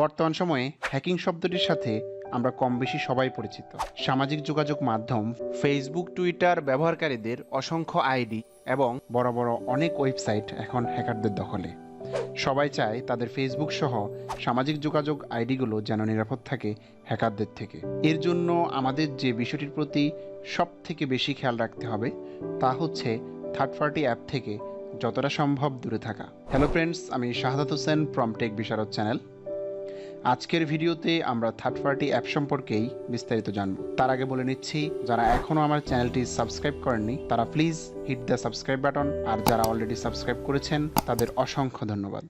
বর্তমান সময়ে হ্যাকিং শব্দটির সাথে আমরা কম বেশি সবাই পরিচিত। সামাজিক যোগাযোগ মাধ্যম ফেসবুক, টুইটার ব্যবহারকারীদের অসংখ্য আইডি এবং বড় বড় অনেক ওয়েবসাইট এখন হ্যাকারদের দখলে। সবাই চায় তাদের ফেসবুক সহ সামাজিক যোগাযোগ আইডিগুলো যেন নিরাপদ থাকে হ্যাকারদের থেকে। এর জন্য আমাদের যে বিষয়টির প্রতি সব থেকে বেশি খেয়াল রাখতে হবে তা হচ্ছে থার্ড পার্টি অ্যাপ থেকে যতটা সম্ভব দূরে থাকা। হ্যালো ফ্রেন্ডস, আমি Shahadat Hossain from take বিশারদ channel. আজকের ভিডিওতে আমরা থার্ড পার্টি অ্যাপ সম্পর্কেই বিস্তারিত জানব। তার আগে বলে নিচ্ছি, যারা এখনও আমার চ্যানেলটি সাবস্ক্রাইব করেননি তারা please hit the subscribe button, আর যারা অলরেডি সাবস্ক্রাইব করেছেন তাদের অসংখ্য ধন্যবাদ।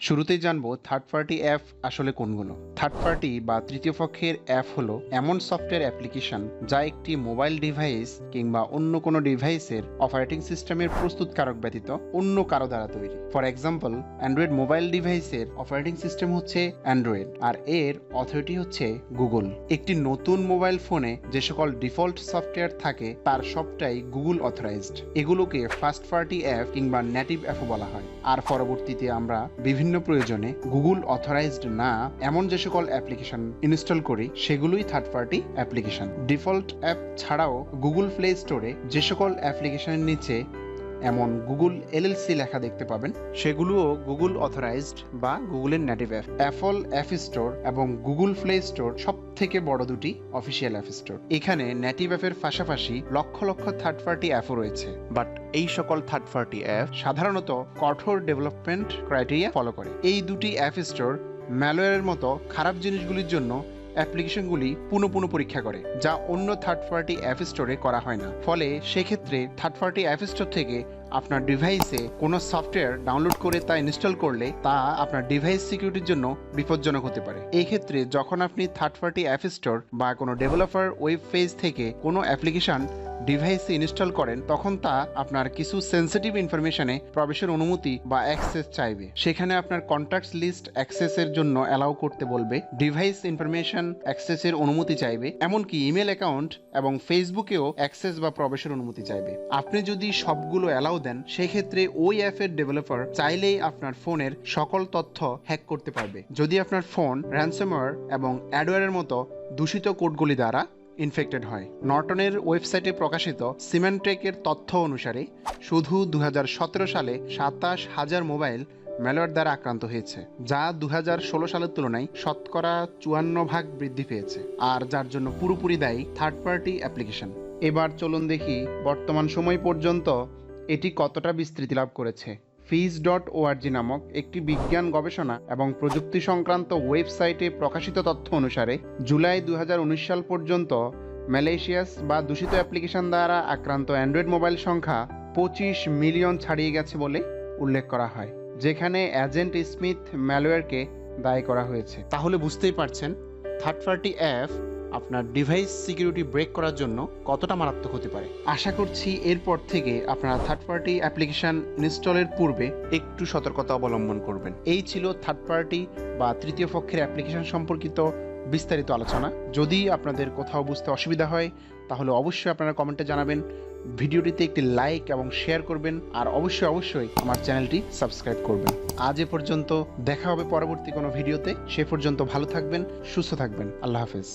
শুরুতেই জানবো থার্ড পার্টি অ্যাপ আসলে কোনগুলো। থার্ড পার্টি বা তৃতীয় পক্ষের অ্যাপ হলো এমন সফটওয়্যার অ্যাপ্লিকেশন যা একটি মোবাইল ডিভাইস কিংবা অন্য কোনো ডিভাইসের অপারেটিং সিস্টেমের প্রস্তুতকারক ব্যতীত অন্য কারো দ্বারা তৈরি। ফর এক্সাম্পল, অ্যান্ড্রয়েড মোবাইল ডিভাইসের অপারেটিং সিস্টেম হচ্ছে অ্যান্ড্রয়েড আর এর অথরিটি হচ্ছে গুগল। একটি নতুন মোবাইল ফোনে যে সকল ডিফল্ট সফটওয়্যার থাকে তার সবটাই গুগল অথরাইজড। এগুলোকে ফার্স্ট পার্টি অ্যাপ কিংবা নেটিভ অ্যাপও বলা হয়। আর পরবর্তীতে আমরা বিভিন্ন প্রয়োজনে গুগল অথরাইজড না এমন যে সকল অ্যাপ্লিকেশন ইনস্টল করি সেগুলোই third party application. Default app ছাড়াও গুগল প্লে স্টোরে যে সকল অ্যাপ্লিকেশনের নিচে এমন গুগল এলএলসি লেখা দেখতে পাবেন সেগুলোও গুগল অথরাইজড বা গুগলের native app. Apple app store এবং গুগল প্লে স্টোর সব থেকে বড় দুটি অফিসিয়াল অ্যাপ স্টোর। এখানে নেটিভ অ্যাপের পাশাপাশি লক্ষ লক্ষ থার্ড পার্টি অ্যাপও রয়েছে। বাট এই সকল থার্ড পার্টি অ্যাপ সাধারণত কঠোর ডেভেলপমেন্ট ক্রাইটেরিয়া ফলো করে। এই দুটি অ্যাপ স্টোর ম্যালওয়্যারের মতো খারাপ জিনিসগুলির জন্য অ্যাপ্লিকেশনগুলি পুনঃ পরীক্ষা করে, যা অন্য থার্ড পার্টি অ্যাপ স্টোরে করা হয় না। ফলে সেক্ষেত্রে থার্ড পার্টি অ্যাপ স্টোর থেকে আপনার ডিভাইসে কোনো সফটওয়্যার ডাউনলোড করে তা ইনস্টল করলে তা আপনার ডিভাইস সিকিউরিটির জন্য বিপজ্জনক হতে পারে। এই ক্ষেত্রে যখন আপনি থার্ড পার্টি অ্যাপ স্টোর বা কোনো ডেভেলপার ওয়েব পেজ থেকে কোনো অ্যাপ্লিকেশন ডিভাইসে ইনস্টল করেন তখন তা আপনার কিছু সেন্সিটিভ ইনফরমেশনে প্রবেশের অনুমতি বা অ্যাক্সেস চাইবে। সেখানে আপনার কন্ট্যাক্টস লিস্ট অ্যাক্সেসের জন্য অ্যালাউ করতে বলবে, ডিভাইস ইনফরমেশন অ্যাক্সেসের অনুমতি চাইবে, এমনকি ইমেল অ্যাকাউন্ট এবং ফেসবুকেও অ্যাক্সেস বা প্রবেশের অনুমতি চাইবে। আপনি যদি সবগুলো অ্যালাউ দেন সেক্ষেত্রে ওই অ্যাপের ডেভেলপার চাইলেই আপনার ফোনের সকল তথ্য হ্যাক করতে পারবে যদি আপনার ফোন র্যানসমওয়্যার এবং অ্যাডওয়্যারের মতো দূষিত কোডগুলি দ্বারা ইনফেক্টেড হয়। নর্টনের ওয়েবসাইটে প্রকাশিত সিমেন্টেকের তথ্য অনুসারে শুধু 2017 সালে 27,000 মোবাইল ম্যালওয়্যার দ্বারা আক্রান্ত হয়েছে, যা 2016 সালের তুলনায় শতকরা 54% বৃদ্ধি পেয়েছে, আর যার জন্য পুরোপুরি দায়ী থার্ড পার্টি অ্যাপ্লিকেশন। এবার চলুন দেখি বর্তমান সময় পর্যন্ত এটি কতটা বিস্তৃতি লাভ করেছে। fiz.org নামক একটি বিজ্ঞান গবেষণা এবং প্রযুক্তি সংক্রান্ত ওয়েবসাইটে প্রকাশিত তথ্য অনুসারে জুলাই 2019 সাল পর্যন্ত ম্যালেশিয়াস বা দূষিত অ্যাপ্লিকেশন দ্বারা আক্রান্ত অ্যান্ড্রয়েড মোবাইল সংখ্যা 25 মিলিয়ন ছাড়িয়ে গেছে বলে উল্লেখ করা হয়, যেখানে এজেন্ট স্মিথ ম্যালওয়্যারকে দায়ী করা হয়েছে। তাহলে বুঝতেই পারছেন থার্ড পার্টি অ্যাপ আপনার ডিভাইস সিকিউরিটি ব্রেক করার জন্য কতটা মারাত্মক হতে পারে। আশা করছি এরপর থেকে আপনারা থার্ড পার্টি অ্যাপ্লিকেশন ইনস্টলের পূর্বে একটু সতর্কতা অবলম্বন করবেন। এই ছিল থার্ড পার্টি বা তৃতীয় পক্ষের অ্যাপ্লিকেশন সম্পর্কিত বিস্তারিত আলোচনা। যদি আপনাদের কোথাও বুঝতে অসুবিধা হয় তাহলে অবশ্যই আপনারা কমেন্টে জানাবেন, ভিডিওটিতে একটি লাইক এবং শেয়ার করবেন, আর অবশ্যই আমার চ্যানেলটি সাবস্ক্রাইব করবেন। আজ এ পর্যন্ত, দেখা হবে পরবর্তী কোনো ভিডিওতে। সে পর্যন্ত ভালো থাকবেন, সুস্থ থাকবেন। আল্লাহ হাফেজ।